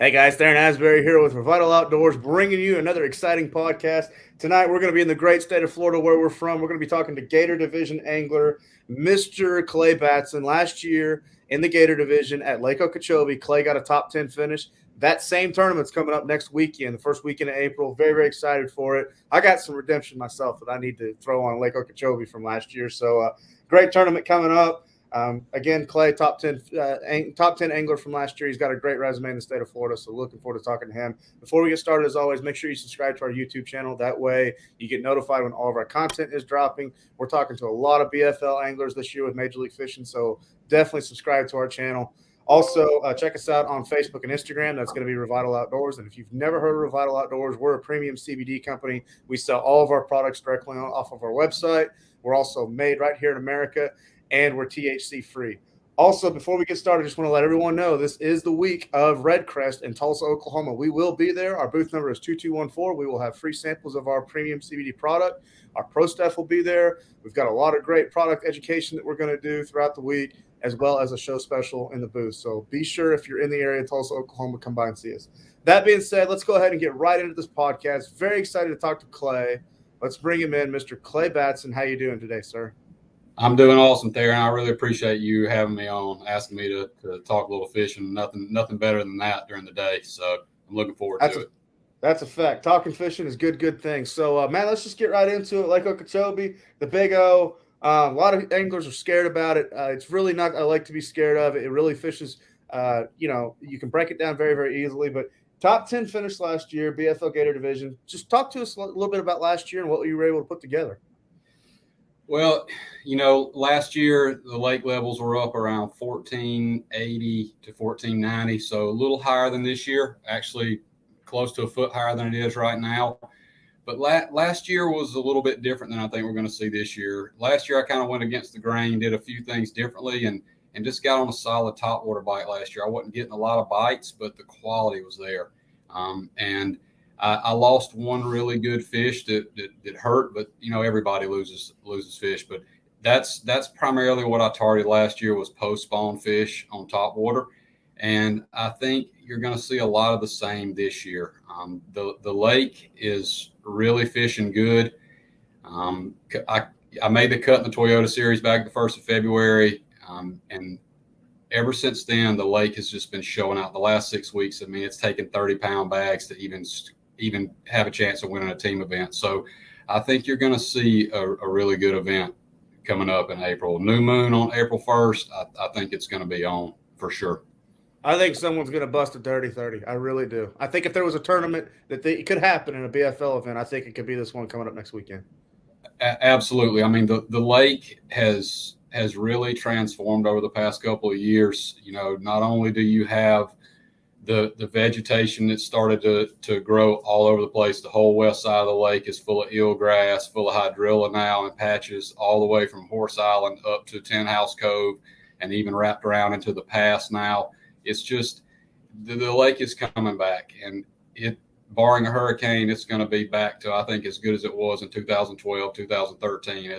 Hey guys, Darren Asbury here with Revital Outdoors, bringing you another exciting podcast. Tonight we're going to be in the great state of Florida where we're from. We're going to be talking to Gator Division angler Mr. Clay Batson. Last year in the Gator Division at Lake Okeechobee, Clay got a top 10 finish. That same tournament's coming up next weekend, the first weekend of April. Very, very excited for it. I got some redemption myself that I need to throw on Lake Okeechobee from last year. So great tournament coming up. Again, Clay, top 10 angler from last year. He's got a great resume in the state of Florida, so looking forward to talking to him. Before we get started, as always, make sure you subscribe to our YouTube channel. That way you get notified when all of our content is dropping. We're talking to a lot of BFL anglers this year with Major League Fishing, so definitely subscribe to our channel. Also, check us out on Facebook and Instagram. That's going to be Revital Outdoors. And if you've never heard of Revital Outdoors, we're a premium CBD company. We sell all of our products directly off of our website. We're also made right here in America, and we're THC free. Also, before we get started, I just want to let everyone know this is the week of Red Crest in Tulsa, Oklahoma. We will be there. Our booth number is 2214. We will have free samples of our premium CBD product. Our pro staff will be there. We've got a lot of great product education that we're going to do throughout the week, as well as a show special in the booth. So be sure, if you're in the area of Tulsa, Oklahoma, come by and see us. That being said, let's go ahead and get right into this podcast. Very excited to talk to Clay. Let's bring him in. Mr. Clay Batson, how you doing today, sir? I'm doing awesome, Darren. I really appreciate you having me on, asking me to talk a little fishing. Nothing better than that during the day. So I'm looking forward to it. That's a fact. Talking fishing is good thing. So, man, let's just get right into it. Lake Okeechobee, the Big O. A lot of anglers are scared about it. It's really not I like to be scared of it. It really fishes, you can break it down very, very easily. But top 10 finish last year, BFL Gator Division. Just talk to us a little bit about last year and what you were able to put together. Well, last year the lake levels were up around 1480 to 1490, so a little higher than this year, actually close to a foot higher than it is right now. But last year was a little bit different than I think we're going to see this year. Last year I kind of went against the grain, did a few things differently, and just got on a solid topwater bite last year. I wasn't getting a lot of bites, but the quality was there. And I lost one really good fish that hurt, but everybody loses fish. But that's primarily what I targeted last year was post spawn fish on topwater, and I think you're going to see a lot of the same this year. The lake is really fishing good. I made the cut in the Toyota Series back the 1st of February, and ever since then the lake has just been showing out. The last 6 weeks, I mean, it's taken 30-pound bags to even have a chance of winning a team event. So I think you're going to see a really good event coming up in April. New moon on April 1st. I think it's going to be on for sure. I think someone's going to bust a dirty 30. I really do. I think if there was a tournament that it could happen in a BFL event, I think it could be this one coming up next weekend. Absolutely. I mean, the lake has really transformed over the past couple of years. Not only do you have the vegetation that started to grow all over the place. The whole west side of the lake is full of eelgrass, full of hydrilla now in patches, all the way from Horse Island up to Ten House Cove, and even wrapped around into the pass now. It's just the lake is coming back, and barring a hurricane, it's going to be back to, I think, as good as it was in 2012, 2013.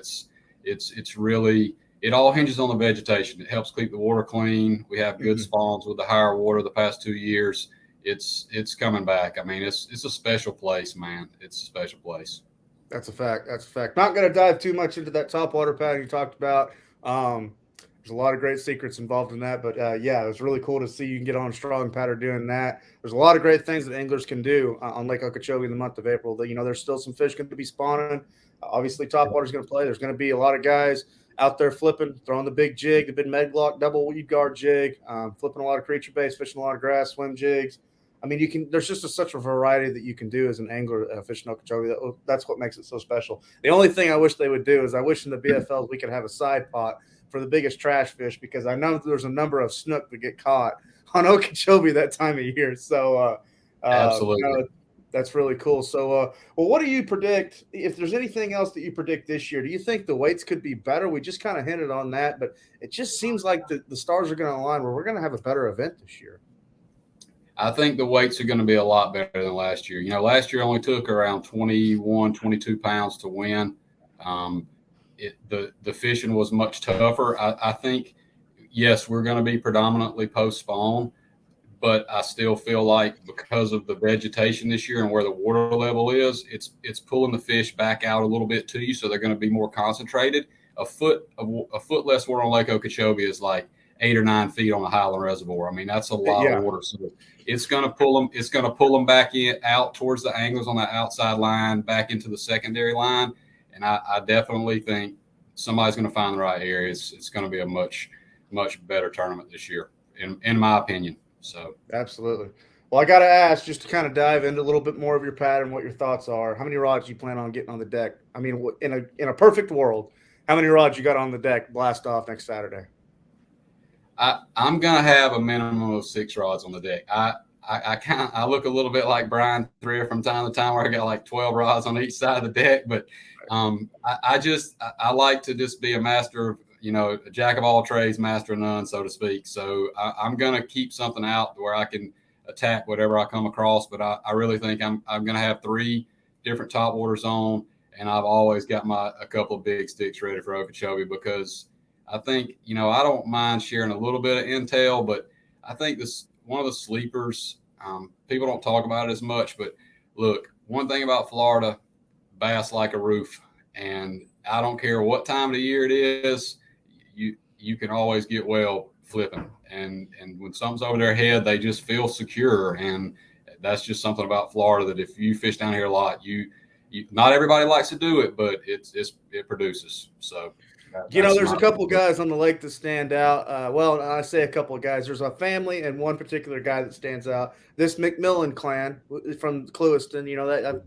It's really, it all hinges on the vegetation. It helps keep the water clean. We have good spawns with the higher water the past 2 years. It's coming back. I mean, it's a special place, man. It's a special place. That's a fact. Not going to dive too much into that topwater pattern you talked about. There's a lot of great secrets involved in that, but yeah, it was really cool to see you can get on a strong pattern doing that. There's a lot of great things that anglers can do on Lake Okeechobee in the month of April. There's still some fish going to be spawning. Obviously, topwater's going to play. There's going to be a lot of guys out there flipping, throwing the big jig, the big Medlock double weed guard jig, flipping a lot of creature base, fishing a lot of grass, swim jigs. I mean, there's just such a variety that you can do as an angler fishing Okeechobee. That's what makes it so special. The only thing I wish they would do is I wish in the BFLs we could have a side pot for the biggest trash fish, because I know there's a number of snook that get caught on Okeechobee that time of year. So absolutely. That's really cool. So, well, what do you predict? If there's anything else that you predict this year, do you think the weights could be better? We just kind of hinted on that, but it just seems like the stars are going to align where we're going to have a better event this year. I think the weights are going to be a lot better than last year. Last year only took around 21, 22 pounds to win. The fishing was much tougher. I think, yes, we're going to be predominantly post spawn, but I still feel like because of the vegetation this year and where the water level is, it's pulling the fish back out a little bit to you, so they're going to be more concentrated. A foot less water on Lake Okeechobee is like 8 or 9 feet on the Highland Reservoir. I mean, that's a lot of water. So it's going to pull them. It's going to pull them back out towards the anglers on that outside line, back into the secondary line. And I definitely think somebody's going to find the right area. It's going to be a much better tournament this year, in my opinion. So absolutely. Well, I got to ask, just to kind of dive into a little bit more of your pattern, what your thoughts are. How many rods do you plan on getting on the deck? I mean, in a perfect world, how many rods you got on the deck blast off next Saturday? I'm gonna have a minimum of 6 rods on the deck. I look a little bit like Brian Thrier from time to time, where I got like 12 rods on each side of the deck. But I like to just be a master of, a jack of all trades, master of none, so to speak. So I'm gonna keep something out where I can attack whatever I come across. But I really think I'm gonna have 3 different topwaters on, and I've always got a couple of big sticks ready for Okeechobee, because I think, I don't mind sharing a little bit of intel, but I think this one of the sleepers, people don't talk about it as much, but look, one thing about Florida, bass like a roof, and I don't care what time of the year it is, you can always get well flipping. And when something's over their head, they just feel secure. And that's just something about Florida, that if you fish down here a lot, you not everybody likes to do it, but it produces. So there's a couple guys on the lake that stand out. Well, I say a couple of guys. There's a family and one particular guy that stands out. This McMillan clan from Clewiston,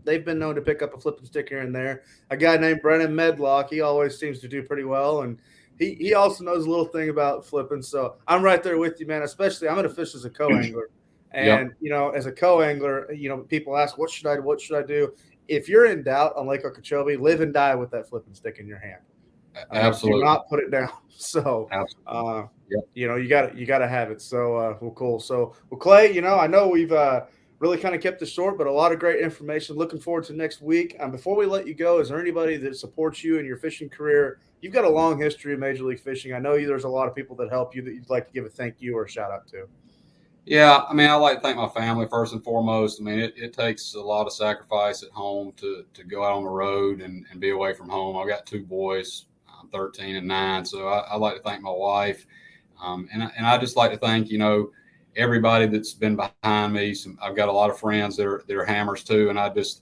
they've been known to pick up a flipping stick here and there. A guy named Brennan Medlock, he always seems to do pretty well, and he also knows a little thing about flipping. So I'm right there with you, man. Especially, I'm going to fish as a co-angler, and as a co-angler, people ask, what should I do? If you're in doubt on Lake Okeechobee, live and die with that flipping stick in your hand. Absolutely. Do not put it down. So, you got to have it. So, cool. So, Clay, I know we've really kind of kept this short, but a lot of great information. Looking forward to next week. Before we let you go, is there anybody that supports you in your fishing career? You've got a long history of Major League Fishing. I know there's a lot of people that help you that you'd like to give a thank you or a shout out to. Yeah, I mean, I like to thank my family first and foremost. I mean, it takes a lot of sacrifice at home to go out on the road and be away from home. I've got 2 boys, 13 and 9. So I like to thank my wife. And I just like to thank, everybody that's been behind me. I've got a lot of friends that are hammers too. And I just,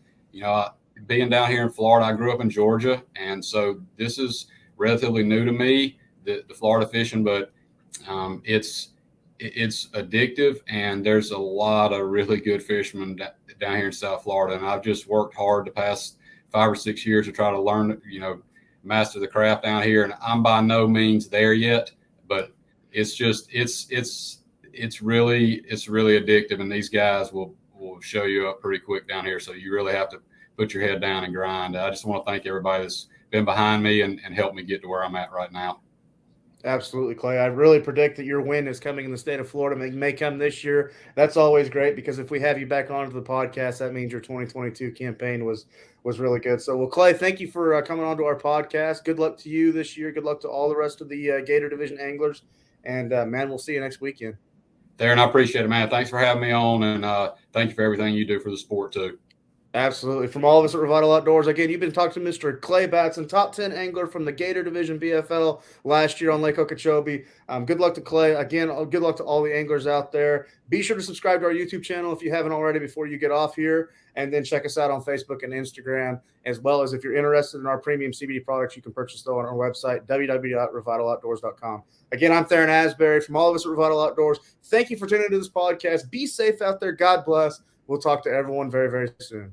being down here in Florida, I grew up in Georgia. And so this is relatively new to me, the Florida fishing, but it's addictive, and there's a lot of really good fishermen down here in South Florida. And I've just worked hard the past 5 or 6 years to try to learn, master the craft down here. And I'm by no means there yet, but it's really addictive. And these guys will show you up pretty quick down here. So you really have to put your head down and grind. I just want to thank everybody that's been behind me and helped me get to where I'm at right now. Absolutely, Clay. I really predict that your win is coming in the state of Florida. May come this year. That's always great, because if we have you back onto the podcast, that means your 2022 campaign was really good. So, well, Clay, thank you for coming onto our podcast. Good luck to you this year. Good luck to all the rest of the Gator Division anglers. And, man, we'll see you next weekend. Darren, I appreciate it, man. Thanks for having me on, and thank you for everything you do for the sport, too. Absolutely. From all of us at Revital Outdoors, again, you've been talking to Mr. Clay Batson, top 10 angler from the Gator Division BFL last year on Lake Okeechobee. Good luck to Clay. Again, good luck to all the anglers out there. Be sure to subscribe to our YouTube channel if you haven't already before you get off here. And then check us out on Facebook and Instagram, as well as if you're interested in our premium CBD products, you can purchase those on our website, www.revitaloutdoors.com. Again, I'm Theron Asbury from all of us at Revital Outdoors. Thank you for tuning into this podcast. Be safe out there. God bless. We'll talk to everyone very, very soon.